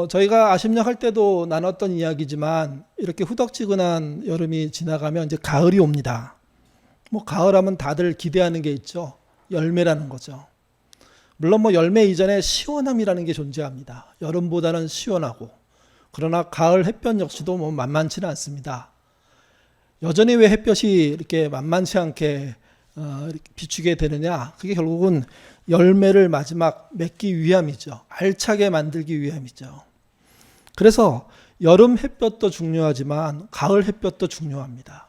저희가 아심령 할 때도 나눴던 이야기지만 이렇게 후덕지근한 여름이 지나가면 이제 가을이 옵니다. 가을하면 다들 기대하는 게 있죠. 열매라는 거죠. 물론 열매 이전에 시원함이라는 게 존재합니다. 여름보다는 시원하고. 그러나 가을 햇볕 역시도 만만치는 않습니다. 여전히 왜 햇볕이 이렇게 만만치 않게 이렇게 비추게 되느냐? 그게 결국은 열매를 마지막 맺기 위함이죠. 알차게 만들기 위함이죠. 그래서 여름 햇볕도 중요하지만 가을 햇볕도 중요합니다.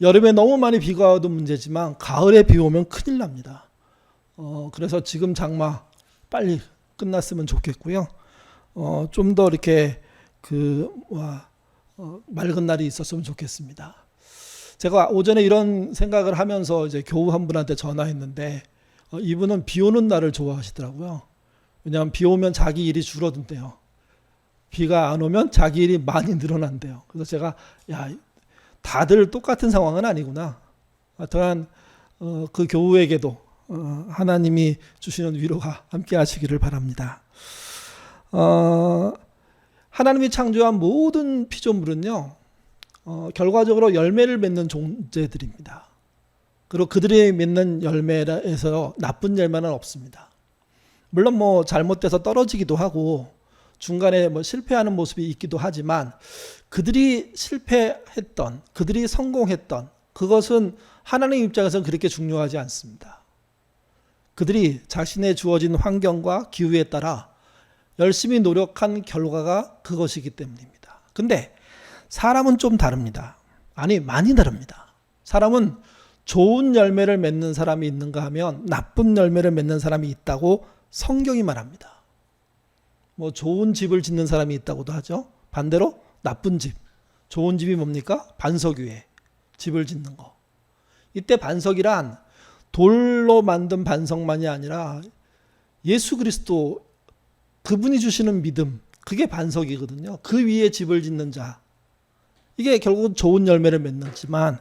여름에 너무 많이 비가 와도 문제지만 가을에 비 오면 큰일 납니다. 그래서 지금 장마 빨리 끝났으면 좋겠고요. 좀 더 이렇게 맑은 날이 있었으면 좋겠습니다. 제가 오전에 이런 생각을 하면서 이제 교우 한 분한테 전화했는데 이분은 비 오는 날을 좋아하시더라고요. 왜냐하면 비 오면 자기 일이 줄어든대요. 비가 안 오면 자기 일이 많이 늘어난대요. 그래서 제가 다들 똑같은 상황은 아니구나. 하여튼 그 교우에게도 하나님이 주시는 위로가 함께 하시기를 바랍니다. 하나님이 창조한 모든 피조물은요, 결과적으로 열매를 맺는 존재들입니다. 그리고 그들이 맺는 열매에서 나쁜 열매는 없습니다. 물론 잘못돼서 떨어지기도 하고 중간에 실패하는 모습이 있기도 하지만 그들이 실패했던, 그들이 성공했던 그것은 하나님 입장에서는 그렇게 중요하지 않습니다. 그들이 자신의 주어진 환경과 기후에 따라 열심히 노력한 결과가 그것이기 때문입니다. 근데 사람은 좀 다릅니다. 아니, 많이 다릅니다. 사람은 좋은 열매를 맺는 사람이 있는가 하면 나쁜 열매를 맺는 사람이 있다고 성경이 말합니다. 좋은 집을 짓는 사람이 있다고도 하죠. 반대로 나쁜 집. 좋은 집이 뭡니까? 반석 위에 집을 짓는 거. 이때 반석이란 돌로 만든 반석만이 아니라 예수 그리스도 그분이 주시는 믿음, 그게 반석이거든요. 그 위에 집을 짓는 자. 이게 결국은 좋은 열매를 맺는지만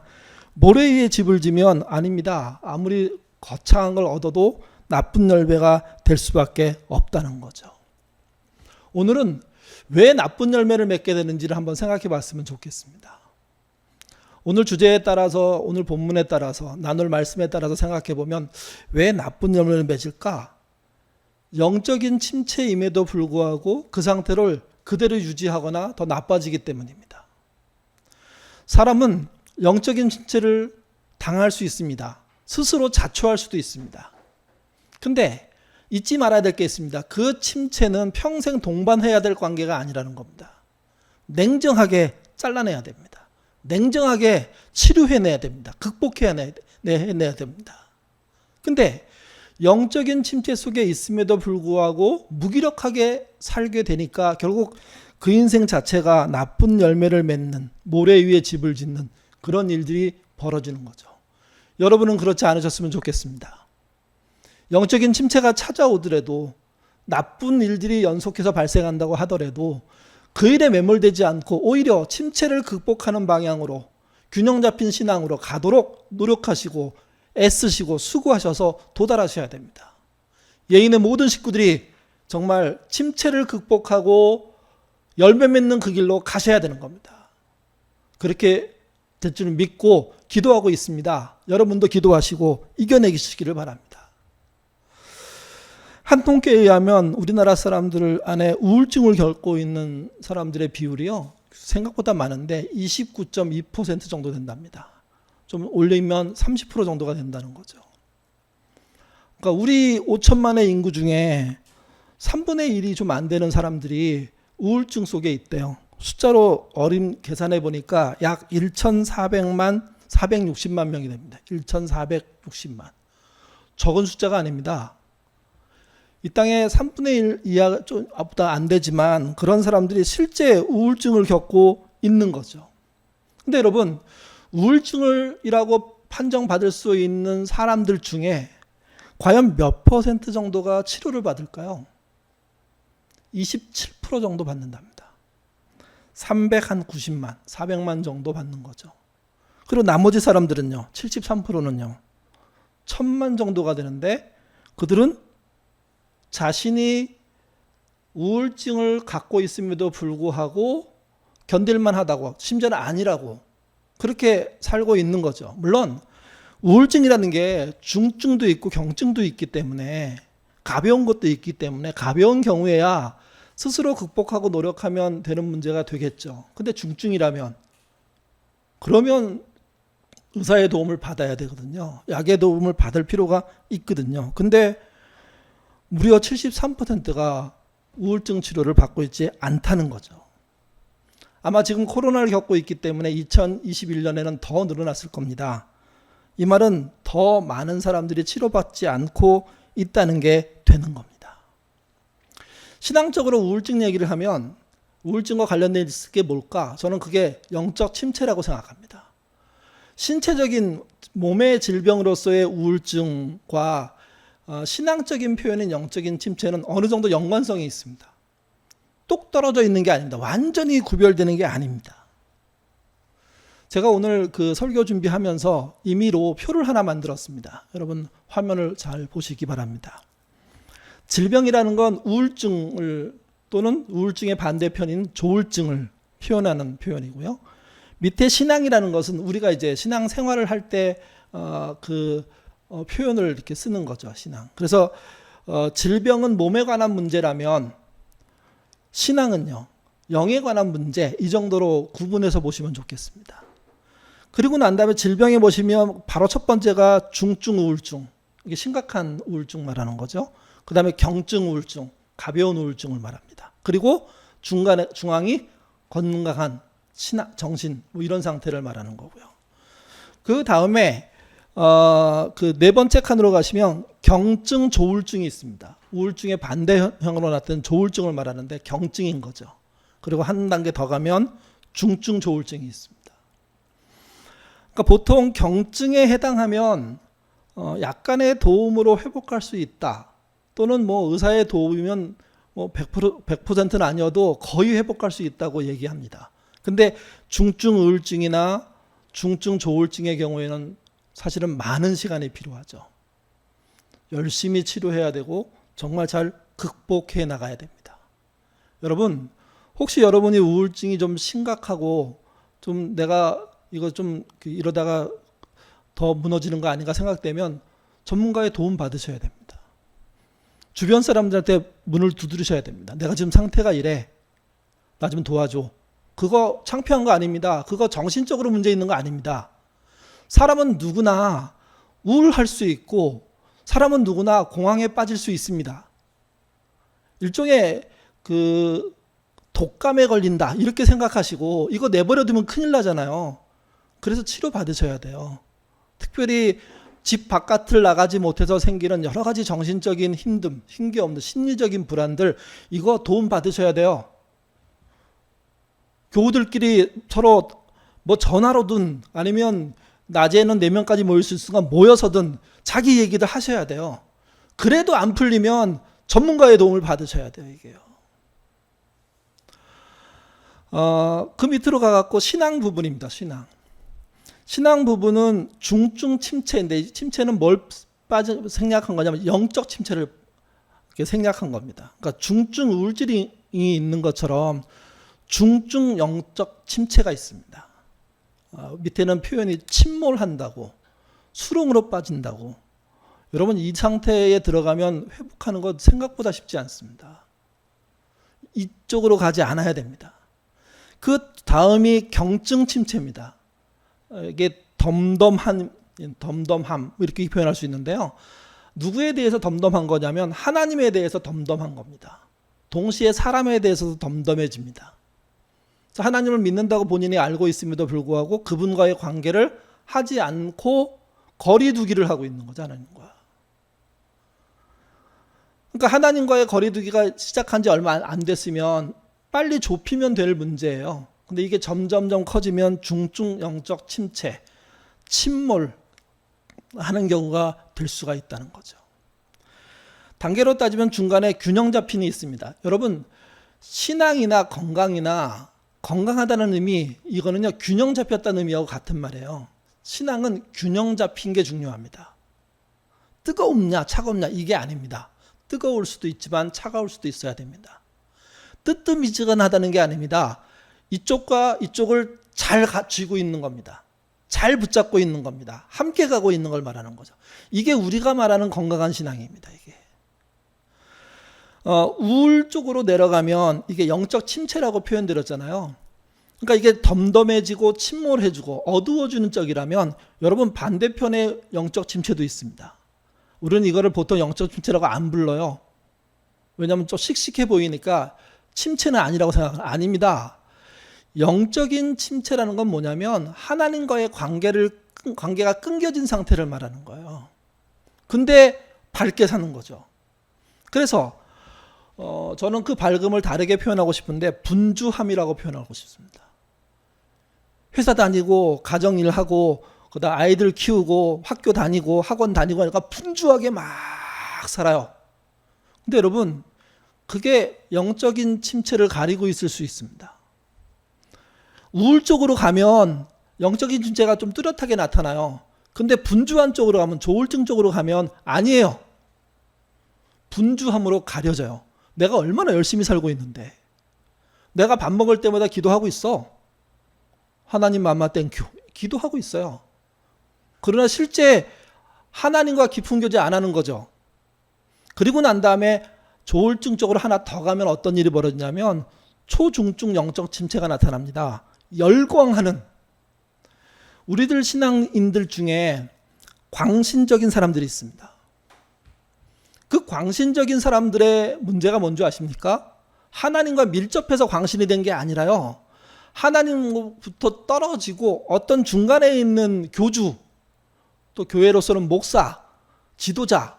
모래 위에 집을 지면 아닙니다. 아무리 거창한 걸 얻어도 나쁜 열매가 될 수밖에 없다는 거죠. 오늘은 왜 나쁜 열매를 맺게 되는지를 한번 생각해 봤으면 좋겠습니다. 오늘 주제에 따라서, 오늘 본문에 따라서, 나눌 말씀에 따라서 생각해 보면 왜 나쁜 열매를 맺을까? 영적인 침체임에도 불구하고 그 상태를 그대로 유지하거나 더 나빠지기 때문입니다. 사람은 영적인 침체를 당할 수 있습니다. 스스로 자초할 수도 있습니다. 근데 잊지 말아야 될 게 있습니다. 그 침체는 평생 동반해야 될 관계가 아니라는 겁니다. 냉정하게 잘라내야 됩니다. 냉정하게 치료해내야 됩니다. 극복해내야 됩니다. 근데 영적인 침체 속에 있음에도 불구하고 무기력하게 살게 되니까 결국 그 인생 자체가 나쁜 열매를 맺는, 모래 위에 집을 짓는 그런 일들이 벌어지는 거죠. 여러분은 그렇지 않으셨으면 좋겠습니다. 영적인 침체가 찾아오더라도, 나쁜 일들이 연속해서 발생한다고 하더라도 그 일에 매몰되지 않고 오히려 침체를 극복하는 방향으로, 균형 잡힌 신앙으로 가도록 노력하시고 애쓰시고 수고하셔서 도달하셔야 됩니다. 예인의 모든 식구들이 정말 침체를 극복하고 열매 맺는 그 길로 가셔야 되는 겁니다. 그렇게 될 줄 믿고 기도하고 있습니다. 여러분도 기도하시고 이겨내시기를 바랍니다. 한 통계에 의하면 우리나라 사람들 안에 우울증을 겪고 있는 사람들의 비율이요, 생각보다 많은데 29.2% 정도 된답니다. 좀 올리면 30% 정도가 된다는 거죠. 그러니까 우리 5천만의 인구 중에 3분의 1이 좀 안 되는 사람들이 우울증 속에 있대요. 숫자로 어림 계산해 보니까 약 1,400만, 460만 명이 됩니다. 1,460만. 적은 숫자가 아닙니다. 이 땅에 3분의 1 이하보다 안 되지만 그런 사람들이 실제 우울증을 겪고 있는 거죠. 근데 여러분, 우울증이라고 판정받을 수 있는 사람들 중에 과연 몇 퍼센트 정도가 치료를 받을까요? 27% 정도 받는답니다. 390만, 400만 정도 받는 거죠. 그리고 나머지 사람들은요, 73%는요, 1000만 정도가 되는데 그들은 자신이 우울증을 갖고 있음에도 불구하고 견딜만 하다고, 심지어는 아니라고 그렇게 살고 있는 거죠. 물론 우울증이라는 게 중증도 있고 경증도 있기 때문에, 가벼운 것도 있기 때문에 가벼운 경우에야 스스로 극복하고 노력하면 되는 문제가 되겠죠. 근데 중증이라면, 그러면 의사의 도움을 받아야 되거든요. 약의 도움을 받을 필요가 있거든요. 근데 무려 73%가 우울증 치료를 받고 있지 않다는 거죠. 아마 지금 코로나를 겪고 있기 때문에 2021년에는 더 늘어났을 겁니다. 이 말은 더 많은 사람들이 치료받지 않고 있다는 게 되는 겁니다. 신앙적으로 우울증 얘기를 하면 우울증과 관련된 게 뭘까? 저는 그게 영적 침체라고 생각합니다. 신체적인 몸의 질병으로서의 우울증과 신앙적인 표현인 영적인 침체는 어느 정도 연관성이 있습니다. 똑 떨어져 있는 게 아닙니다. 완전히 구별되는 게 아닙니다. 제가 오늘 그 설교 준비하면서 임의로 표를 하나 만들었습니다. 여러분 화면을 잘 보시기 바랍니다. 질병이라는 건 우울증을 또는 우울증의 반대편인 조울증을 표현하는 표현이고요. 밑에 신앙이라는 것은 우리가 이제 신앙 생활을 할 때 표현을 이렇게 쓰는 거죠. 신앙. 그래서 질병은 몸에 관한 문제라면 신앙은요, 영에 관한 문제, 이 정도로 구분해서 보시면 좋겠습니다. 그리고 난 다음에 질병에 보시면 바로 첫 번째가 중증 우울증, 이게 심각한 우울증 말하는 거죠. 그 다음에 경증 우울증, 가벼운 우울증을 말합니다. 그리고 중앙이 건강한 정신, 뭐 이런 상태를 말하는 거고요. 그 다음에 그 네 번째 칸으로 가시면 경증 조울증이 있습니다. 우울증의 반대형으로 나타난 조울증을 말하는데 경증인 거죠. 그리고 한 단계 더 가면 중증 조울증이 있습니다. 그러니까 보통 경증에 해당하면 약간의 도움으로 회복할 수 있다. 또는 뭐 의사의 도움이면 뭐 100%는 아니어도 거의 회복할 수 있다고 얘기합니다. 근데 중증 우울증이나 중증 조울증의 경우에는 사실은 많은 시간이 필요하죠. 열심히 치료해야 되고 정말 잘 극복해 나가야 됩니다. 여러분, 혹시 여러분이 우울증이 좀 심각하고 좀 내가 이거 좀 이러다가 더 무너지는 거 아닌가 생각되면 전문가의 도움 받으셔야 됩니다. 주변 사람들한테 문을 두드리셔야 됩니다. 내가 지금 상태가 이래. 나 좀 도와줘. 그거 창피한 거 아닙니다. 그거 정신적으로 문제 있는 거 아닙니다. 사람은 누구나 우울할 수 있고 사람은 누구나 공황에 빠질 수 있습니다. 일종의 그 독감에 걸린다 이렇게 생각하시고 이거 내버려두면 큰일 나잖아요. 그래서 치료 받으셔야 돼요. 특별히 집 바깥을 나가지 못해서 생기는 여러 가지 정신적인 힘듦, 힘겨움들, 심리적인 불안들 이거 도움 받으셔야 돼요. 교우들끼리 서로 뭐 전화로든 아니면 낮에는 4명까지 모일 수 있으니까 모여서든 자기 얘기도 하셔야 돼요. 그래도 안 풀리면 전문가의 도움을 받으셔야 돼요. 이게요. 그 밑으로 가갖고 신앙 부분입니다. 신앙 부분은 중증 침체인데 침체는 뭘 생략한 거냐면 영적 침체를 생략한 겁니다. 그러니까 중증 우울증이 있는 것처럼 중증 영적 침체가 있습니다. 밑에는 표현이 침몰한다고, 수렁으로 빠진다고. 여러분 이 상태에 들어가면 회복하는 것 생각보다 쉽지 않습니다. 이쪽으로 가지 않아야 됩니다. 그 다음이 경증 침체입니다. 이게 덤덤함 이렇게 표현할 수 있는데요. 누구에 대해서 덤덤한 거냐면 하나님에 대해서 덤덤한 겁니다. 동시에 사람에 대해서도 덤덤해집니다. 하나님을 믿는다고 본인이 알고 있음에도 불구하고 그분과의 관계를 하지 않고 거리두기를 하고 있는 거죠. 하나님과. 그러니까 하나님과의 거리두기가 시작한 지 얼마 안 됐으면 빨리 좁히면 될 문제예요. 근데 이게 점점점 커지면 중증 영적 침체, 침몰 하는 경우가 될 수가 있다는 거죠. 단계로 따지면 중간에 균형 잡힘이 있습니다. 여러분 신앙이나 건강하다는 의미, 이거는요 균형 잡혔다는 의미하고 같은 말이에요. 신앙은 균형 잡힌 게 중요합니다. 뜨겁냐 차갑냐 이게 아닙니다. 뜨거울 수도 있지만 차가울 수도 있어야 됩니다. 뜨뜻미지근하다는 게 아닙니다. 이쪽과 이쪽을 잘 쥐고 있는 겁니다. 잘 붙잡고 있는 겁니다. 함께 가고 있는 걸 말하는 거죠. 이게 우리가 말하는 건강한 신앙입니다. 이게 우울 쪽으로 내려가면 이게 영적 침체라고 표현드렸잖아요. 그러니까 이게 덤덤해지고 침몰해지고 어두워지는 쪽이라면 여러분 반대편의 영적 침체도 있습니다. 우리는 이거를 보통 영적 침체라고 안 불러요. 왜냐하면 좀 씩씩해 보이니까 침체는 아니라고 생각하는 아닙니다. 영적인 침체라는 건 뭐냐면 하나님과의 관계가 끊겨진 상태를 말하는 거예요. 근데 밝게 사는 거죠. 그래서 저는 그 밝음을 다르게 표현하고 싶은데 분주함이라고 표현하고 싶습니다. 회사 다니고 가정일하고 그다음 아이들 키우고 학교 다니고 학원 다니고 하니까 분주하게 막 살아요. 근데 여러분 그게 영적인 침체를 가리고 있을 수 있습니다. 우울 쪽으로 가면 영적인 침체가 좀 뚜렷하게 나타나요. 근데 분주한 쪽으로 가면 조울증 쪽으로 가면 아니에요. 분주함으로 가려져요. 내가 얼마나 열심히 살고 있는데 내가 밥 먹을 때마다 기도하고 있어. 하나님 맘마 땡큐 기도하고 있어요. 그러나 실제 하나님과 깊은 교제 안 하는 거죠. 그리고 난 다음에 조울증 쪽으로 하나 더 가면 어떤 일이 벌어지냐면 초중증 영적 침체가 나타납니다. 열광하는 우리들 신앙인들 중에 광신적인 사람들이 있습니다. 그 광신적인 사람들의 문제가 뭔지 아십니까? 하나님과 밀접해서 광신이 된 게 아니라요. 하나님부터 떨어지고 어떤 중간에 있는 교주, 또 교회로서는 목사, 지도자에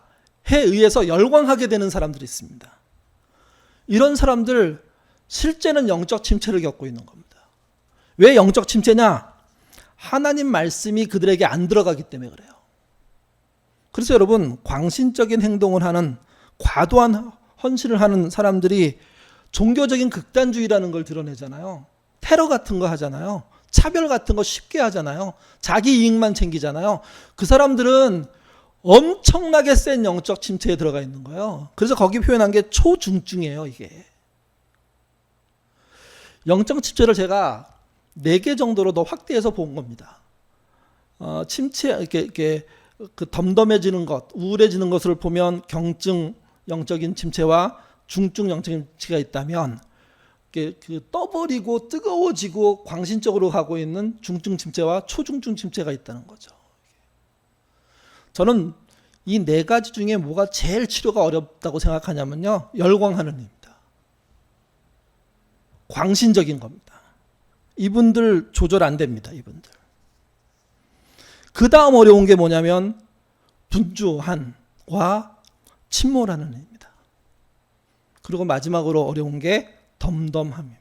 의해서 열광하게 되는 사람들이 있습니다. 이런 사람들 실제는 영적 침체를 겪고 있는 겁니다. 왜 영적 침체냐? 하나님 말씀이 그들에게 안 들어가기 때문에 그래요. 그래서 여러분 광신적인 행동을 하는 과도한 헌신을 하는 사람들이 종교적인 극단주의라는 걸 드러내잖아요. 테러 같은 거 하잖아요. 차별 같은 거 쉽게 하잖아요. 자기 이익만 챙기잖아요. 그 사람들은 엄청나게 센 영적 침체에 들어가 있는 거예요. 그래서 거기 표현한 게 초중증이에요. 이게 영적 침체를 제가 4개 정도로 더 확대해서 본 겁니다. 침체 이렇게 그 덤덤해지는 것, 우울해지는 것을 보면 경증 영적인 침체와 중증 영적인 침체가 있다면 그 떠버리고 뜨거워지고 광신적으로 가고 있는 중증 침체와 초중증 침체가 있다는 거죠. 저는 이 4가지 중에 뭐가 제일 치료가 어렵다고 생각하냐면요. 열광하는 입니다. 광신적인 겁니다. 이분들 조절 안 됩니다. 이분들. 그 다음 어려운 게 뭐냐면 분주한과 침몰하는 입니다. 그리고 마지막으로 어려운 게 덤덤함입니다.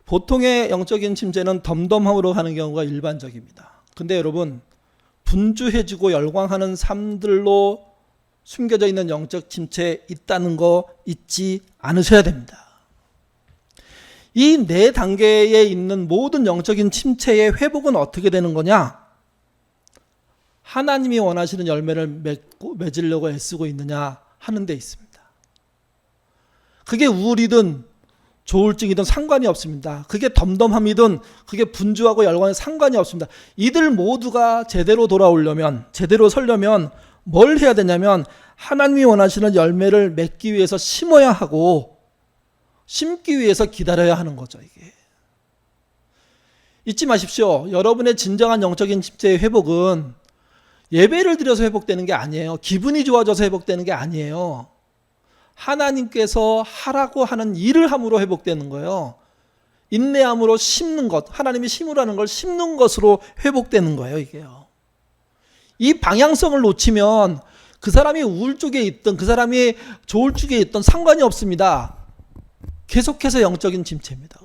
보통의 영적인 침체는 덤덤함으로 가는 경우가 일반적입니다. 근데 여러분 분주해지고 열광하는 삶들로 숨겨져 있는 영적 침체에 있다는 거 잊지 않으셔야 됩니다. 이 4단계에 있는 모든 영적인 침체의 회복은 어떻게 되는 거냐? 하나님이 원하시는 열매를 맺으려고 애쓰고 있느냐 하는 데 있습니다. 그게 우울이든 조울증이든 상관이 없습니다. 그게 덤덤함이든 그게 분주하고 열광이 상관이 없습니다. 이들 모두가 제대로 돌아오려면, 제대로 서려면 뭘 해야 되냐면 하나님이 원하시는 열매를 맺기 위해서 심어야 하고 심기 위해서 기다려야 하는 거죠. 이게 잊지 마십시오. 여러분의 진정한 영적인 침체의 회복은 예배를 드려서 회복되는 게 아니에요. 기분이 좋아져서 회복되는 게 아니에요. 하나님께서 하라고 하는 일을 함으로 회복되는 거예요. 인내함으로 심는 것, 하나님이 심으라는 걸 심는 것으로 회복되는 거예요. 이게요. 이 방향성을 놓치면 그 사람이 우울 쪽에 있든 그 사람이 조울 쪽에 있든 상관이 없습니다. 계속해서 영적인 침체입니다.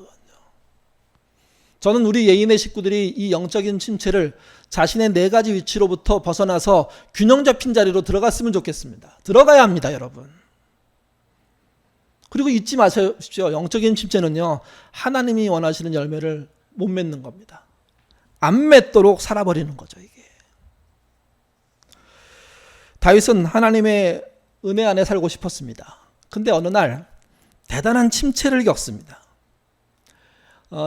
저는 우리 예인의 식구들이 이 영적인 침체를 자신의 4가지 위치로부터 벗어나서 균형 잡힌 자리로 들어갔으면 좋겠습니다. 들어가야 합니다, 여러분. 그리고 잊지 마십시오. 영적인 침체는요, 하나님이 원하시는 열매를 못 맺는 겁니다. 안 맺도록 살아버리는 거죠, 이게. 다윗은 하나님의 은혜 안에 살고 싶었습니다. 근데 어느 날 대단한 침체를 겪습니다.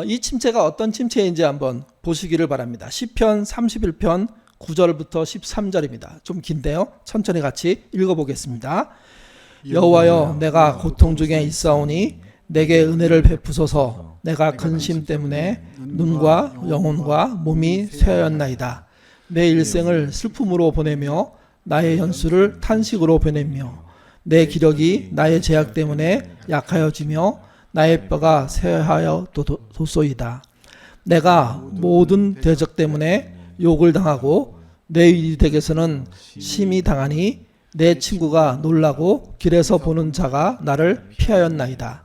이 침체가 어떤 침체인지 한번 보시기를 바랍니다. 시편 31편 9절부터 13절입니다. 좀 긴데요. 천천히 같이 읽어보겠습니다. 여호와여, 내가 고통 중에 있사오니 내게 은혜를 베푸소서. 내가 근심 때문에 눈과 영혼과 몸이 쇠하였나이다. 내 일생을 슬픔으로 보내며 나의 연수를 탄식으로 보내며 내 기력이 나의 제약 때문에 약하여지며 나의 뼈가 쇠하여 도소이다. 내가 모든 대적 때문에 욕을 당하고 내 이댁에서는 심히 당하니 내 친구가 놀라고 길에서 보는 자가 나를 피하였나이다.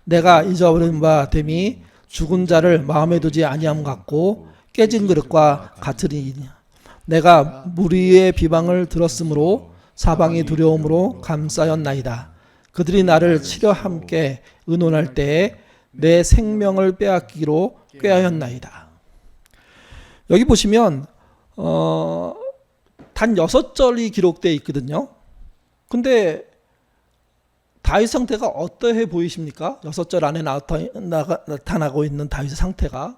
내가 잊어버린 바 됨이 죽은 자를 마음에 두지 아니함 같고 깨진 그릇과 같으리니 내가 무리의 비방을 들었으므로 사방이 두려움으로 감싸였나이다. 그들이 나를 치려 함께 의논할 때에 내 생명을 빼앗기로 꾀하였나이다. 여기 보시면 단 6절이 기록되어 있거든요. 근데 다윗 상태가 어떠해 보이십니까? 6절 안에 나타나고 있는 다윗의 상태가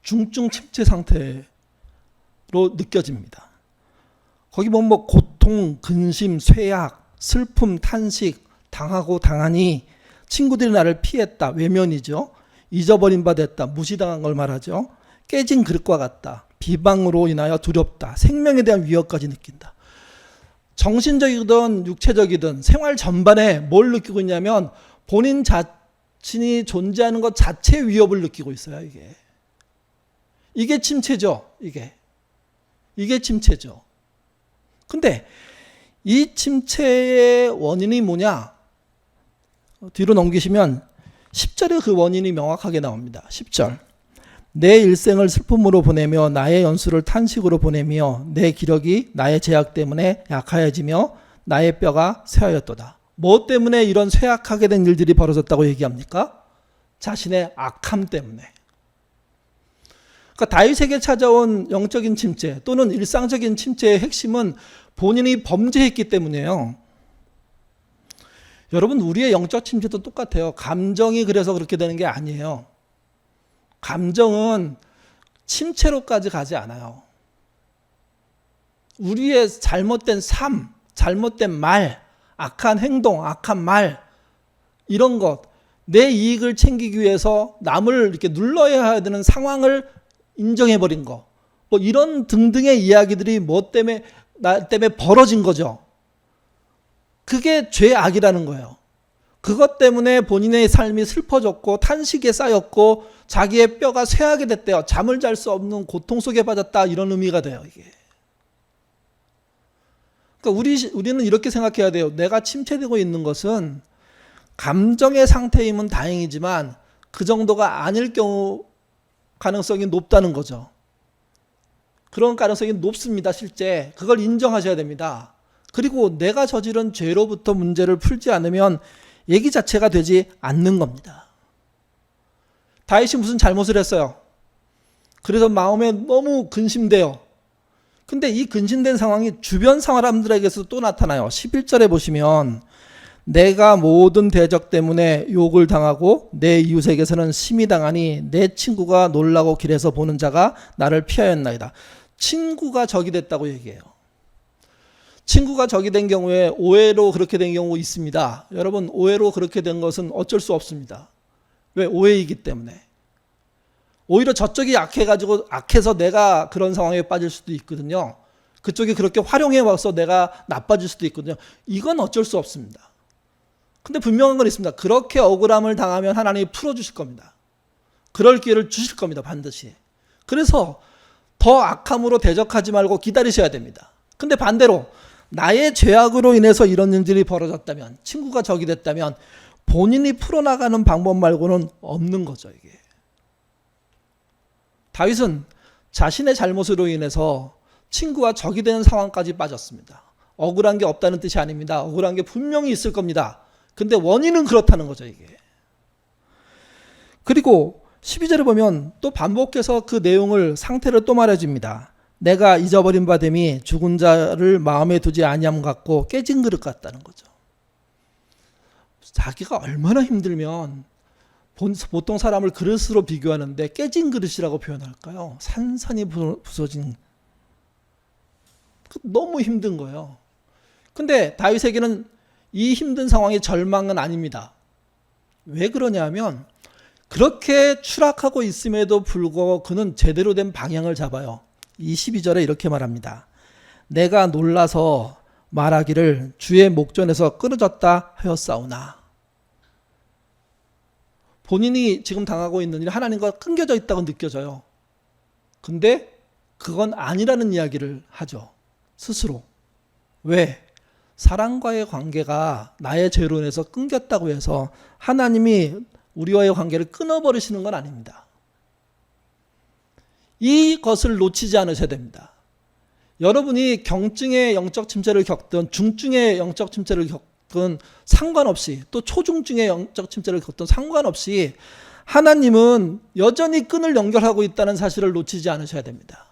중증 침체 상태로 느껴집니다. 거기 보면 뭐 고통, 근심, 쇠약, 슬픔, 탄식, 당하고 당하니 친구들이 나를 피했다. 외면이죠. 잊어버린 바 됐다. 무시당한 걸 말하죠. 깨진 그릇과 같다. 비방으로 인하여 두렵다. 생명에 대한 위협까지 느낀다. 정신적이든 육체적이든 생활 전반에 뭘 느끼고 있냐면 본인 자신이 존재하는 것 자체의 위협을 느끼고 있어요. 이게 침체죠. 이게 침체죠. 근데 이 침체의 원인이 뭐냐? 뒤로 넘기시면 10절에 그 원인이 명확하게 나옵니다. 10절. 내 일생을 슬픔으로 보내며 나의 연수를 탄식으로 보내며 내 기력이 나의 제약 때문에 약하여지며 나의 뼈가 쇠하였도다. 뭐 때문에 이런 쇠약하게 된 일들이 벌어졌다고 얘기합니까? 자신의 악함 때문에. 그러니까 다윗에게 찾아온 영적인 침체 또는 일상적인 침체의 핵심은 본인이 범죄했기 때문이에요. 여러분, 우리의 영적 침체도 똑같아요. 감정이 그래서 그렇게 되는 게 아니에요. 감정은 침체로까지 가지 않아요. 우리의 잘못된 삶, 잘못된 말, 악한 행동, 악한 말, 이런 것, 내 이익을 챙기기 위해서 남을 이렇게 눌러야 되는 상황을 인정해버린 거, 뭐 이런 등등의 이야기들이 뭐 때문에, 나 때문에 벌어진 거죠. 그게 죄악이라는 거예요. 그것 때문에 본인의 삶이 슬퍼졌고 탄식에 쌓였고 자기의 뼈가 쇠하게 됐대요. 잠을 잘 수 없는 고통 속에 빠졌다, 이런 의미가 돼요. 이게. 그러니까 우리는 이렇게 생각해야 돼요. 내가 침체되고 있는 것은 감정의 상태이면 다행이지만 그 정도가 아닐 경우 가능성이 높다는 거죠. 그런 가능성이 높습니다. 실제 그걸 인정하셔야 됩니다. 그리고 내가 저지른 죄로부터 문제를 풀지 않으면 얘기 자체가 되지 않는 겁니다. 다윗이 무슨 잘못을 했어요. 그래서 마음에 너무 근심돼요. 근데 이 근심된 상황이 주변 사람들에게서 또 나타나요. 11절에 보시면 내가 모든 대적 때문에 욕을 당하고 내 이웃에게서는 심히 당하니 내 친구가 놀라고 길에서 보는 자가 나를 피하였나이다. 친구가 적이 됐다고 얘기해요. 친구가 적이 된 경우에 오해로 그렇게 된 경우 있습니다. 여러분, 오해로 그렇게 된 것은 어쩔 수 없습니다. 왜? 오해이기 때문에. 오히려 저쪽이 악해서 내가 그런 상황에 빠질 수도 있거든요. 그쪽이 그렇게 활용해 와서 내가 나빠질 수도 있거든요. 이건 어쩔 수 없습니다. 근데 분명한 건 있습니다. 그렇게 억울함을 당하면 하나님이 풀어주실 겁니다. 그럴 기회를 주실 겁니다. 반드시. 그래서 더 악함으로 대적하지 말고 기다리셔야 됩니다. 근데 반대로 나의 죄악으로 인해서 이런 일들이 벌어졌다면, 친구가 적이 됐다면 본인이 풀어나가는 방법 말고는 없는 거죠. 이게. 다윗은 자신의 잘못으로 인해서 친구와 적이 되는 상황까지 빠졌습니다. 억울한 게 없다는 뜻이 아닙니다. 억울한 게 분명히 있을 겁니다. 근데 원인은 그렇다는 거죠. 이게. 그리고 12절에 보면 또 반복해서 그 내용을, 상태를 또 말해줍니다. 내가 잊어버린 바 됨이 죽은 자를 마음에 두지 아니함 같고 깨진 그릇 같다는 거죠. 자기가 얼마나 힘들면 보통 사람을 그릇으로 비교하는데 깨진 그릇이라고 표현할까요? 산산이 부서진, 너무 힘든 거예요. 근데 다윗에게는 이 힘든 상황이 절망은 아닙니다. 왜 그러냐면 그렇게 추락하고 있음에도 불구하고 그는 제대로 된 방향을 잡아요. 22절에 이렇게 말합니다. 내가 놀라서 말하기를 주의 목전에서 끊어졌다 하였사오나. 본인이 지금 당하고 있는 일 하나님과 끊겨져 있다고 느껴져요. 근데 그건 아니라는 이야기를 하죠. 스스로. 왜? 사랑과의 관계가 나의 죄로 인해서 끊겼다고 해서 하나님이 우리와의 관계를 끊어버리시는 건 아닙니다. 이것을 놓치지 않으셔야 됩니다. 여러분이 경증의 영적 침체를 겪든 중증의 영적 침체를 겪든 상관없이, 또 초중증의 영적 침체를 겪든 상관없이 하나님은 여전히 끈을 연결하고 있다는 사실을 놓치지 않으셔야 됩니다.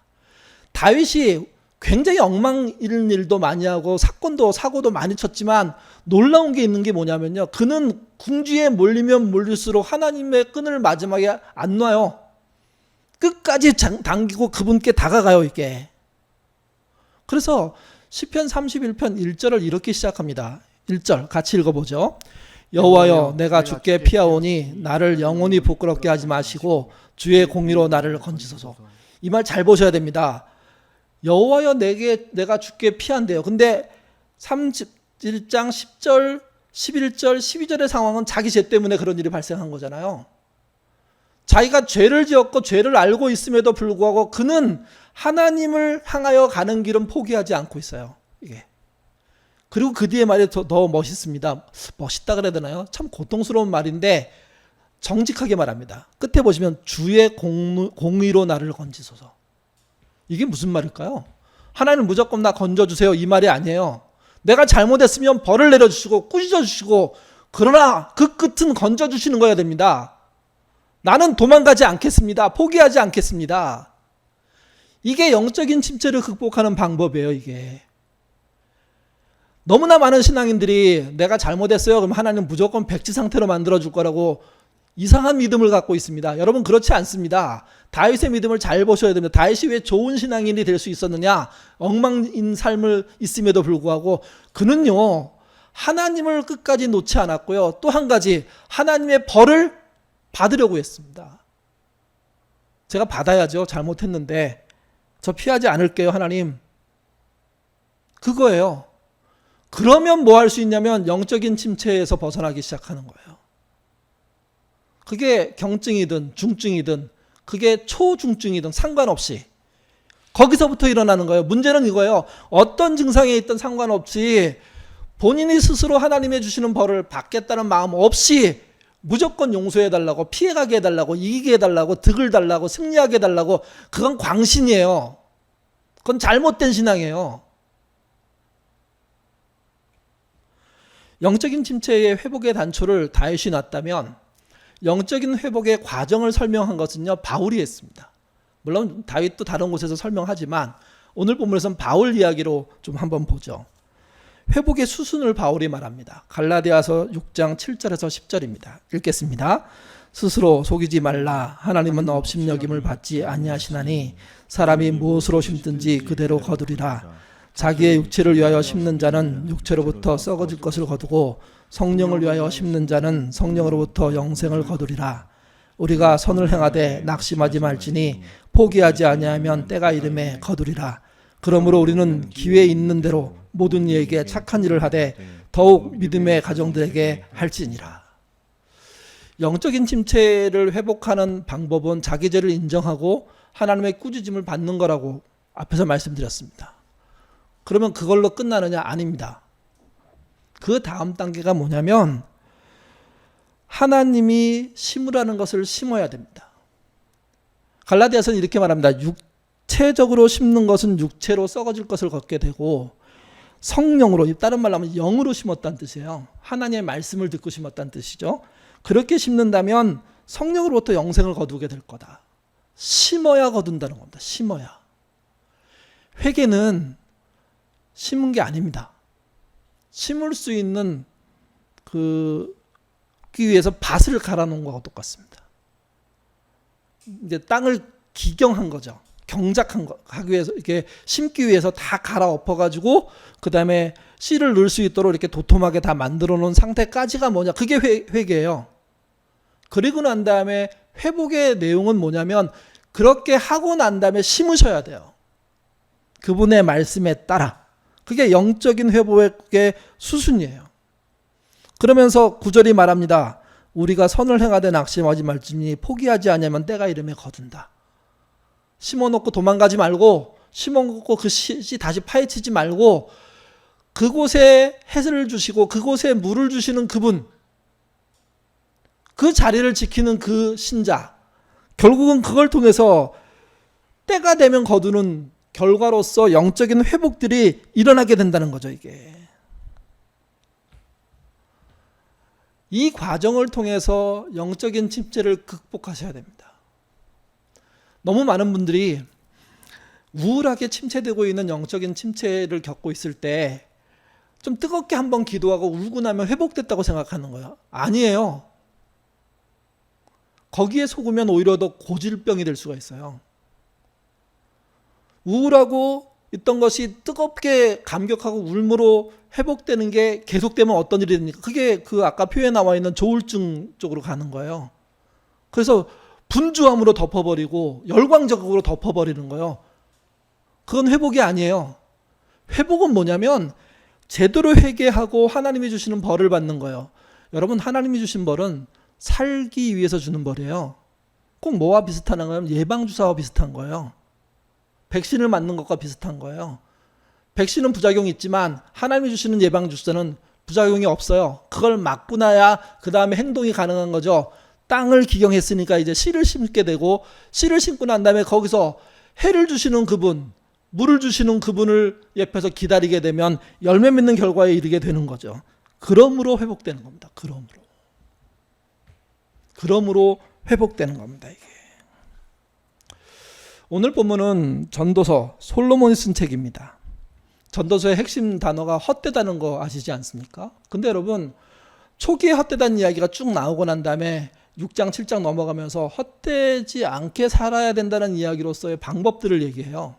다윗이 굉장히 엉망인 일도 많이 하고 사고도 많이 쳤지만 놀라운 게 있는 게 뭐냐면요, 그는 궁지에 몰리면 몰릴수록 하나님의 끈을 마지막에 안 놔요. 끝까지 당기고 그분께 다가가요, 이게. 그래서 시편 31편 1절을 이렇게 시작합니다. 1절 같이 읽어보죠. 여호와여, 내가 주께 피하오니 나를 영원히 부끄럽게 하지 마시고 주의 공의로 나를 건지소서. 이 말 잘 보셔야 됩니다. 여호와여, 내가 주께 피한대요. 근데 31장 10절, 11절, 12절의 상황은 자기 죄 때문에 그런 일이 발생한 거잖아요. 자기가 죄를 지었고 죄를 알고 있음에도 불구하고 그는 하나님을 향하여 가는 길은 포기하지 않고 있어요. 이게. 그리고 그 뒤에 말이 더 멋있습니다. 멋있다 그래야 되나요? 참 고통스러운 말인데 정직하게 말합니다. 끝에 보시면 주의 공의로 나를 건지소서. 이게 무슨 말일까요? 하나님 무조건 나 건져주세요, 이 말이 아니에요. 내가 잘못했으면 벌을 내려주시고 꾸짖어주시고, 그러나 그 끝은 건져주시는 거야 됩니다. 나는 도망가지 않겠습니다. 포기하지 않겠습니다. 이게 영적인 침체를 극복하는 방법이에요. 이게. 너무나 많은 신앙인들이 내가 잘못했어요, 그럼 하나님 무조건 백지 상태로 만들어줄 거라고 이상한 믿음을 갖고 있습니다. 여러분, 그렇지 않습니다. 다윗의 믿음을 잘 보셔야 됩니다. 다윗이 왜 좋은 신앙인이 될 수 있었느냐? 엉망인 삶을 있음에도 불구하고 그는요, 하나님을 끝까지 놓지 않았고요, 또 한 가지, 하나님의 벌을 받으려고 했습니다. 제가 받아야죠. 잘못했는데 저 피하지 않을게요, 하나님. 그거예요. 그러면 뭐 할 수 있냐면 영적인 침체에서 벗어나기 시작하는 거예요. 그게 경증이든 중증이든 그게 초중증이든 상관없이 거기서부터 일어나는 거예요. 문제는 이거예요. 어떤 증상에 있든 상관없이 본인이 스스로 하나님의 주시는 벌을 받겠다는 마음 없이 무조건 용서해달라고, 피해가게 해달라고, 이기게 해달라고, 득을 달라고, 승리하게 해달라고, 그건 광신이에요. 그건 잘못된 신앙이에요. 영적인 침체의 회복의 단초를 다윗이 놨다면 영적인 회복의 과정을 설명한 것은요, 바울이 했습니다. 물론 다윗도 다른 곳에서 설명하지만 오늘 본문에서는 바울 이야기로 좀 한번 보죠. 회복의 수순을 바울이 말합니다. 갈라디아서 6장 7절에서 10절입니다. 읽겠습니다. 스스로 속이지 말라. 하나님은 업신여김을 받지 아니하시나니 사람이 무엇으로 심든지 그대로 거두리라. 자기의 육체를 위하여 심는 자는 육체로부터 썩어질 것을 거두고 성령을 위하여 심는 자는 성령으로부터 영생을 거두리라. 우리가 선을 행하되 낙심하지 말지니 포기하지 아니하면 때가 이름에 거두리라. 그러므로 우리는 기회 있는 대로 모든 이에게 착한 일을 하되 더욱 믿음의 가정들에게 할지니라. 영적인 침체를 회복하는 방법은 자기 죄를 인정하고 하나님의 꾸짖음을 받는 거라고 앞에서 말씀드렸습니다. 그러면 그걸로 끝나느냐? 아닙니다. 그 다음 단계가 뭐냐면 하나님이 심으라는 것을 심어야 됩니다. 갈라디아서는 이렇게 말합니다. 육체적으로 심는 것은 육체로 썩어질 것을 걷게 되고 성령으로, 다른 말로 하면 영으로 심었다는 뜻이에요. 하나님의 말씀을 듣고 심었다는 뜻이죠. 그렇게 심는다면 성령으로부터 영생을 거두게 될 거다. 심어야 거둔다는 겁니다. 심어야. 회개는 심은 게 아닙니다. 심을 수 있는 그 위해서 밭을 갈아 놓은 거하고 똑같습니다. 이제 땅을 기경한 거죠. 경작한 거 하기 위해서, 이렇게 심기 위해서 다 갈아 엎어가지고 그 다음에 씨를 넣을 수 있도록 이렇게 도톰하게 다 만들어 놓은 상태까지가 뭐냐? 그게 회개예요. 그리고 난 다음에 회복의 내용은 뭐냐면 그렇게 하고 난 다음에 심으셔야 돼요. 그분의 말씀에 따라. 그게 영적인 회복의 수순이에요. 그러면서 9절이 말합니다. 우리가 선을 행하되 낙심하지 말지니 포기하지 않으면 때가 이름에 거둔다. 심어놓고 도망가지 말고, 심어놓고 그 씨 다시 파헤치지 말고, 그곳에 해를 주시고 그곳에 물을 주시는 그분, 그 자리를 지키는 그 신자, 결국은 그걸 통해서 때가 되면 거두는 결과로서 영적인 회복들이 일어나게 된다는 거죠. 이게 이 과정을 통해서 영적인 침체를 극복하셔야 됩니다. 너무 많은 분들이 우울하게 침체되고 있는 영적인 침체를 겪고 있을 때 좀 뜨겁게 한번 기도하고 울고 나면 회복됐다고 생각하는 거예요. 아니에요. 거기에 속으면 오히려 더 고질병이 될 수가 있어요. 우울하고 있던 것이 뜨겁게 감격하고 울므로 회복되는 게 계속되면 어떤 일이 됩니까? 그게 그 아까 표에 나와 있는 조울증 쪽으로 가는 거예요. 그래서 분주함으로 덮어버리고 열광적으로 덮어버리는 거예요. 그건 회복이 아니에요. 회복은 뭐냐면 제대로 회개하고 하나님이 주시는 벌을 받는 거예요. 여러분, 하나님이 주신 벌은 살기 위해서 주는 벌이에요. 꼭 뭐와 비슷하는 거냐면 예방주사와 비슷한 거예요. 백신을 맞는 것과 비슷한 거예요. 백신은 부작용이 있지만 하나님이 주시는 예방주사는 부작용이 없어요. 그걸 맞고 나야 그 다음에 행동이 가능한 거죠. 땅을 기경했으니까 이제 씨를 심게 되고, 씨를 심고 난 다음에 거기서 해를 주시는 그분, 물을 주시는 그분을 옆에서 기다리게 되면 열매 맺는 결과에 이르게 되는 거죠. 그러므로 회복되는 겁니다. 그러므로 회복되는 겁니다. 이게. 오늘 본문은 전도서, 솔로몬이 쓴 책입니다. 전도서의 핵심 단어가 헛되다는 거 아시지 않습니까? 근데 여러분, 초기에 헛되다는 이야기가 쭉 나오고 난 다음에 6장, 7장 넘어가면서 헛되지 않게 살아야 된다는 이야기로서의 방법들을 얘기해요.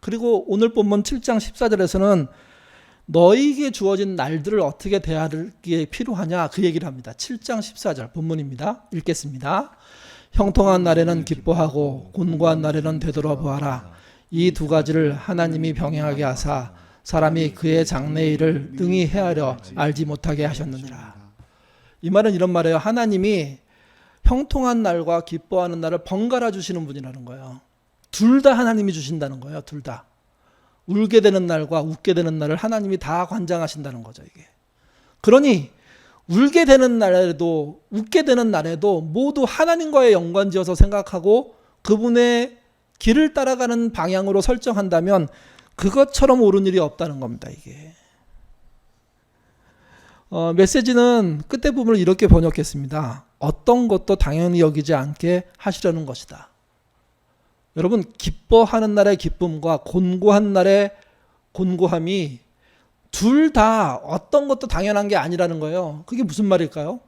그리고 오늘 본문 7장 14절에서는 너희에게 주어진 날들을 어떻게 대하기에 필요하냐, 그 얘기를 합니다. 7장 14절 본문입니다. 읽겠습니다. 형통한 날에는 기뻐하고 곤고한 날에는 되돌아보아라. 이 두 가지를 하나님이 병행하게 하사 사람이 그의 장래일을 능히 헤아려 알지 못하게 하셨느니라. 이 말은 이런 말이에요. 하나님이 형통한 날과 기뻐하는 날을 번갈아 주시는 분이라는 거예요. 둘 다 하나님이 주신다는 거예요. 둘 다. 울게 되는 날과 웃게 되는 날을 하나님이 다 관장하신다는 거죠. 이게. 그러니 울게 되는 날에도 웃게 되는 날에도 모두 하나님과의 연관지어서 생각하고 그분의 길을 따라가는 방향으로 설정한다면 그것처럼 옳은 일이 없다는 겁니다. 이게. 메시지는 끝에 부분을 이렇게 번역했습니다. 어떤 것도 당연히 여기지 않게 하시려는 것이다. 여러분, 기뻐하는 날의 기쁨과 곤고한 날의 곤고함이 둘 다 어떤 것도 당연한 게 아니라는 거예요. 그게 무슨 말일까요?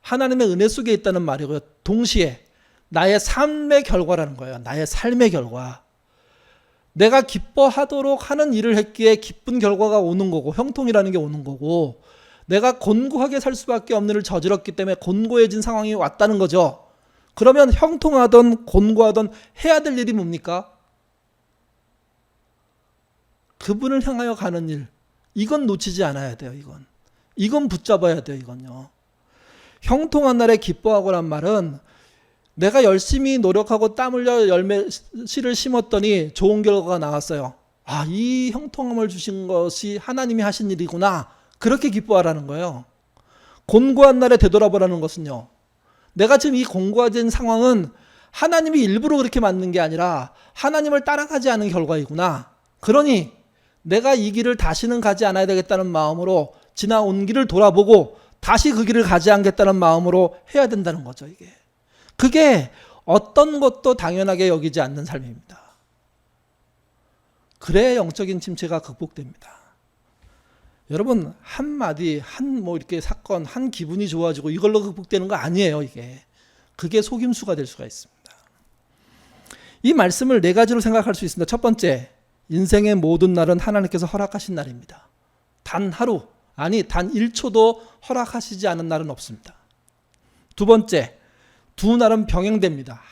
하나님의 은혜 속에 있다는 말이고요. 동시에 나의 삶의 결과라는 거예요. 나의 삶의 결과. 내가 기뻐하도록 하는 일을 했기에 기쁜 결과가 오는 거고, 형통이라는 게 오는 거고, 내가 곤고하게 살 수밖에 없는 일을 저질렀기 때문에 곤고해진 상황이 왔다는 거죠. 그러면 형통하던 곤고하던 해야 될 일이 뭡니까? 그분을 향하여 가는 일. 이건 놓치지 않아야 돼요. 이건 붙잡아야 돼요. 이건요. 형통한 날에 기뻐하고란 말은 내가 열심히 노력하고 땀 흘려 씨를 심었더니 좋은 결과가 나왔어요. 아, 이 형통함을 주신 것이 하나님이 하신 일이구나. 그렇게 기뻐하라는 거예요. 곤고한 날에 되돌아보라는 것은요. 내가 지금 이 곤고해진 상황은 하나님이 일부러 그렇게 만든 게 아니라 하나님을 따라가지 않은 결과이구나. 그러니 내가 이 길을 다시는 가지 않아야 되겠다는 마음으로 지나온 길을 돌아보고 다시 그 길을 가지 않겠다는 마음으로 해야 된다는 거죠. 이게. 그게 어떤 것도 당연하게 여기지 않는 삶입니다. 그래야 영적인 침체가 극복됩니다. 여러분, 한마디, 이렇게 사건, 한 기분이 좋아지고 이걸로 극복되는 거 아니에요, 이게. 그게 속임수가 될 수가 있습니다. 이 말씀을 네 가지로 생각할 수 있습니다. 첫 번째, 인생의 모든 날은 하나님께서 허락하신 날입니다. 단 하루, 단 1초도 허락하시지 않은 날은 없습니다. 두 번째, 두 날은 병행됩니다.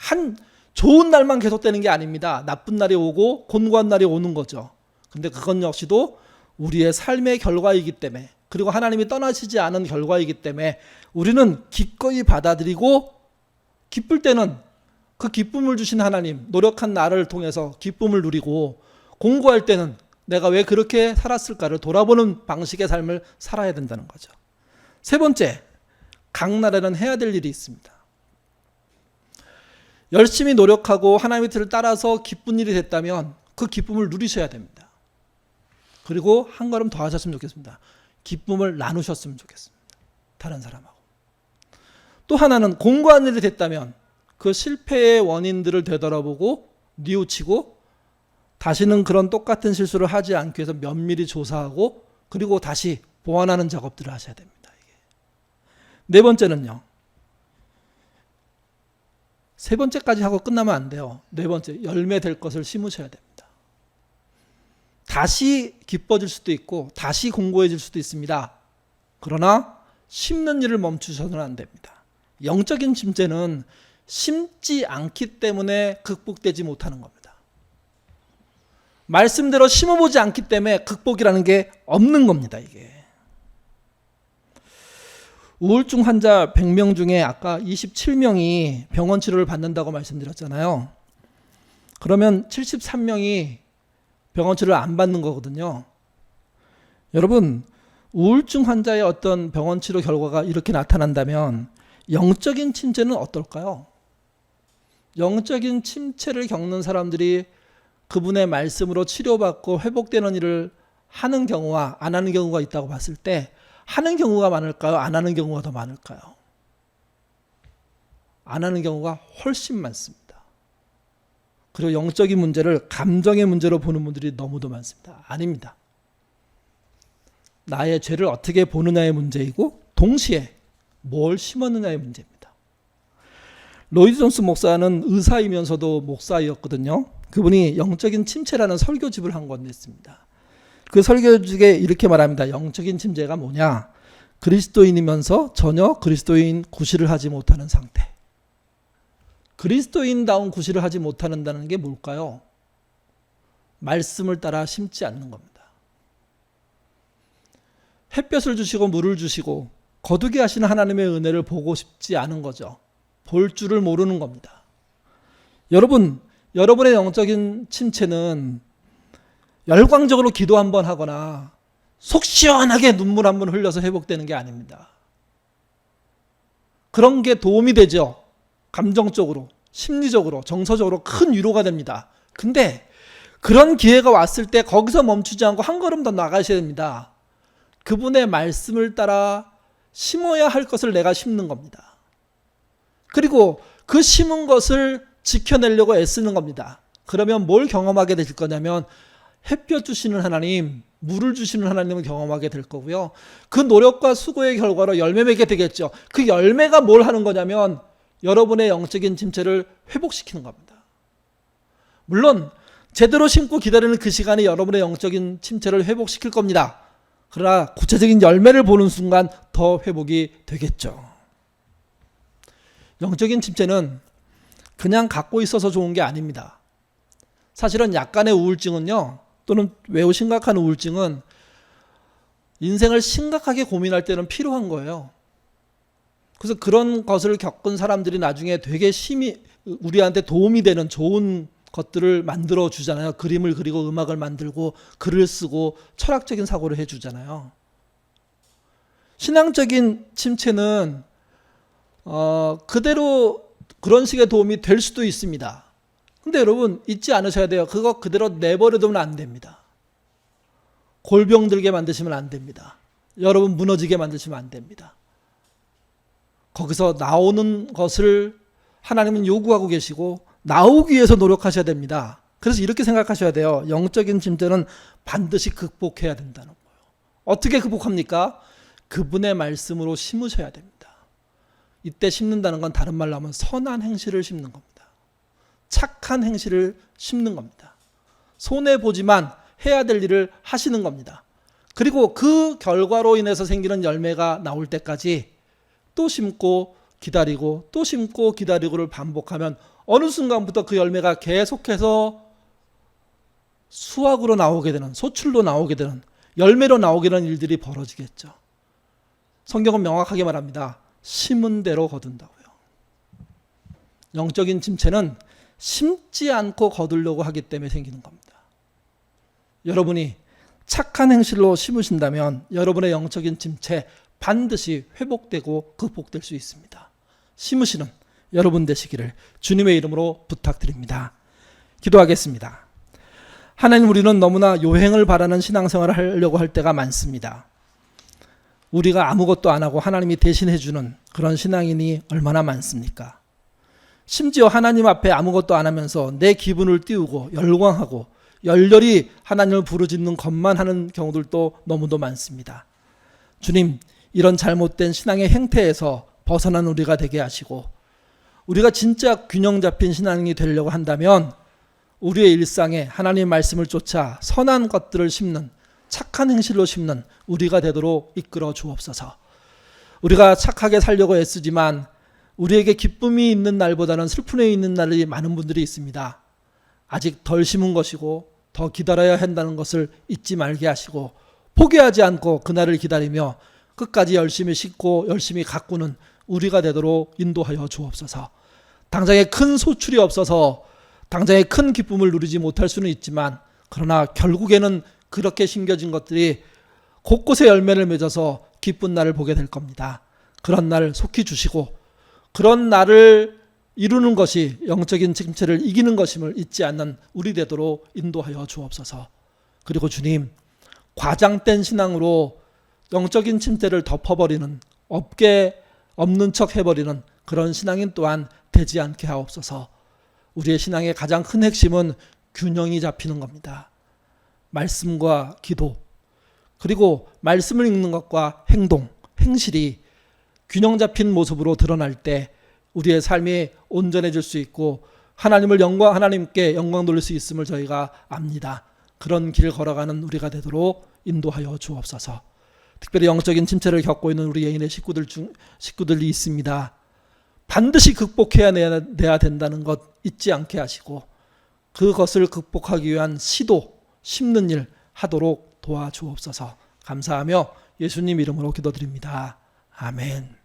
좋은 날만 계속되는 게 아닙니다. 나쁜 날이 오고 곤고한 날이 오는 거죠. 근데 그건 역시도 우리의 삶의 결과이기 때문에, 그리고 하나님이 떠나시지 않은 결과이기 때문에 우리는 기꺼이 받아들이고, 기쁠 때는 그 기쁨을 주신 하나님, 노력한 나를 통해서 기쁨을 누리고, 공부할 때는 내가 왜 그렇게 살았을까를 돌아보는 방식의 삶을 살아야 된다는 거죠. 세 번째, 각 날에는 해야 될 일이 있습니다. 열심히 노력하고 하나님의 뜻을 따라서 기쁜 일이 됐다면 그 기쁨을 누리셔야 됩니다. 그리고 한 걸음 더 하셨으면 좋겠습니다. 기쁨을 나누셨으면 좋겠습니다. 다른 사람하고. 또 하나는 공고한 일이 됐다면 그 실패의 원인들을 되돌아보고 뉘우치고 다시는 그런 똑같은 실수를 하지 않기 위해서 면밀히 조사하고 그리고 다시 보완하는 작업들을 하셔야 됩니다. 네 번째는요. 세 번째까지 하고 끝나면 안 돼요. 네 번째, 열매 될 것을 심으셔야 됩니다. 다시 기뻐질 수도 있고 다시 공고해질 수도 있습니다. 그러나 심는 일을 멈추셔서는 안 됩니다. 영적인 침체는 심지 않기 때문에 극복되지 못하는 겁니다. 말씀대로 심어보지 않기 때문에 극복이라는 게 없는 겁니다. 이게. 우울증 환자 100명 중에 아까 27명이 병원 치료를 받는다고 말씀드렸잖아요. 그러면 73명이 병원 치료를 안 받는 거거든요. 여러분, 우울증 환자의 어떤 병원 치료 결과가 이렇게 나타난다면 영적인 침체는 어떨까요? 영적인 침체를 겪는 사람들이 그분의 말씀으로 치료받고 회복되는 일을 하는 경우와 안 하는 경우가 있다고 봤을 때 하는 경우가 많을까요? 안 하는 경우가 더 많을까요? 안 하는 경우가 훨씬 많습니다. 그리고 영적인 문제를 감정의 문제로 보는 분들이 너무도 많습니다. 아닙니다. 나의 죄를 어떻게 보느냐의 문제이고 동시에 뭘 심었느냐의 문제입니다. 로이드 존스 목사는 의사이면서도 목사였거든요. 그분이 영적인 침체라는 설교집을 한 권 냈습니다. 그 설교집에 이렇게 말합니다. 영적인 침체가 뭐냐? 그리스도인이면서 전혀 그리스도인 구실을 하지 못하는 상태. 그리스도인다운 구실을 하지 못한다는 게 뭘까요? 말씀을 따라 심지 않는 겁니다. 햇볕을 주시고 물을 주시고 거두게 하시는 하나님의 은혜를 보고 싶지 않은 거죠. 볼 줄을 모르는 겁니다. 여러분, 여러분의 영적인 침체는 열광적으로 기도 한번 하거나 속 시원하게 눈물 한번 흘려서 회복되는 게 아닙니다. 그런 게 도움이 되죠. 감정적으로, 심리적으로, 정서적으로 큰 위로가 됩니다. 근데 그런 기회가 왔을 때 거기서 멈추지 않고 한 걸음 더 나가셔야 됩니다. 그분의 말씀을 따라 심어야 할 것을 내가 심는 겁니다. 그리고 그 심은 것을 지켜내려고 애쓰는 겁니다. 그러면 뭘 경험하게 되실 거냐면 햇볕 주시는 하나님, 물을 주시는 하나님을 경험하게 될 거고요. 그 노력과 수고의 결과로 열매 맺게 되겠죠. 그 열매가 뭘 하는 거냐면 여러분의 영적인 침체를 회복시키는 겁니다. 물론 제대로 심고 기다리는 그 시간이 여러분의 영적인 침체를 회복시킬 겁니다. 그러나 구체적인 열매를 보는 순간 더 회복이 되겠죠. 영적인 침체는 그냥 갖고 있어서 좋은 게 아닙니다. 사실은 약간의 우울증은요, 또는 매우 심각한 우울증은 인생을 심각하게 고민할 때는 필요한 거예요. 그래서 그런 것을 겪은 사람들이 나중에 되게 우리한테 도움이 되는 좋은 것들을 만들어 주잖아요. 그림을 그리고 음악을 만들고 글을 쓰고 철학적인 사고를 해주잖아요. 신앙적인 침체는 그대로 그런 식의 도움이 될 수도 있습니다. 근데 여러분 잊지 않으셔야 돼요. 그거 그대로 내버려두면 안 됩니다. 골병 들게 만드시면 안 됩니다. 여러분 무너지게 만드시면 안 됩니다. 거기서 나오는 것을 하나님은 요구하고 계시고 나오기 위해서 노력하셔야 됩니다. 그래서 이렇게 생각하셔야 돼요. 영적인 침체는 반드시 극복해야 된다는 거예요. 어떻게 극복합니까? 그분의 말씀으로 심으셔야 됩니다. 이때 심는다는 건 다른 말로 하면 선한 행실을 심는 겁니다. 착한 행실을 심는 겁니다. 손해보지만 해야 될 일을 하시는 겁니다. 그리고 그 결과로 인해서 생기는 열매가 나올 때까지 또 심고 기다리고 또 심고 기다리고를 반복하면 어느 순간부터 그 열매가 계속해서 수확으로 나오게 되는, 소출로 나오게 되는, 열매로 나오게 되는 일들이 벌어지겠죠. 성경은 명확하게 말합니다. 심은 대로 거둔다고요. 영적인 침체는 심지 않고 거두려고 하기 때문에 생기는 겁니다. 여러분이 착한 행실로 심으신다면 여러분의 영적인 침체 반드시 회복되고 극복될 수 있습니다. 심으시는 여러분 되시기를 주님의 이름으로 부탁드립니다. 기도하겠습니다. 하나님, 우리는 너무나 요행을 바라는 신앙생활을 하려고 할 때가 많습니다. 우리가 아무것도 안 하고 하나님이 대신해 주는 그런 신앙인이 얼마나 많습니까? 심지어 하나님 앞에 아무것도 안 하면서 내 기분을 띄우고 열광하고 열렬히 하나님을 부르짖는 것만 하는 경우들도 너무도 많습니다. 주님, 이런 잘못된 신앙의 행태에서 벗어난 우리가 되게 하시고 우리가 진짜 균형 잡힌 신앙이 되려고 한다면 우리의 일상에 하나님의 말씀을 쫓아 선한 것들을 심는, 착한 행실로 심는 우리가 되도록 이끌어 주옵소서. 우리가 착하게 살려고 애쓰지만 우리에게 기쁨이 있는 날보다는 슬픔이 있는 날이 많은 분들이 있습니다. 아직 덜 심은 것이고 더 기다려야 한다는 것을 잊지 말게 하시고 포기하지 않고 그날을 기다리며 끝까지 열심히 심고 열심히 가꾸는 우리가 되도록 인도하여 주옵소서. 당장에 큰 소출이 없어서 당장에 큰 기쁨을 누리지 못할 수는 있지만 그러나 결국에는 그렇게 심겨진 것들이 곳곳에 열매를 맺어서 기쁜 날을 보게 될 겁니다. 그런 날을 속히 주시고 그런 날을 이루는 것이 영적인 침체를 이기는 것임을 잊지 않는 우리 되도록 인도하여 주옵소서. 그리고 주님, 과장된 신앙으로 영적인 침체를 덮어버리는, 없는 척 해버리는 그런 신앙인 또한 되지 않게 하옵소서. 우리의 신앙의 가장 큰 핵심은 균형이 잡히는 겁니다. 말씀과 기도, 그리고 말씀을 읽는 것과 행동, 행실이 균형 잡힌 모습으로 드러날 때 우리의 삶이 온전해질 수 있고 하나님께 영광 돌릴 수 있음을 저희가 압니다. 그런 길 걸어가는 우리가 되도록 인도하여 주옵소서. 특별히 영적인 침체를 겪고 있는 우리 예인의 식구들이 있습니다. 반드시 극복해야 내야 된다는 것 잊지 않게 하시고 그것을 극복하기 위한 시도, 심는 일 하도록 도와주옵소서. 감사하며 예수님 이름으로 기도드립니다. 아멘.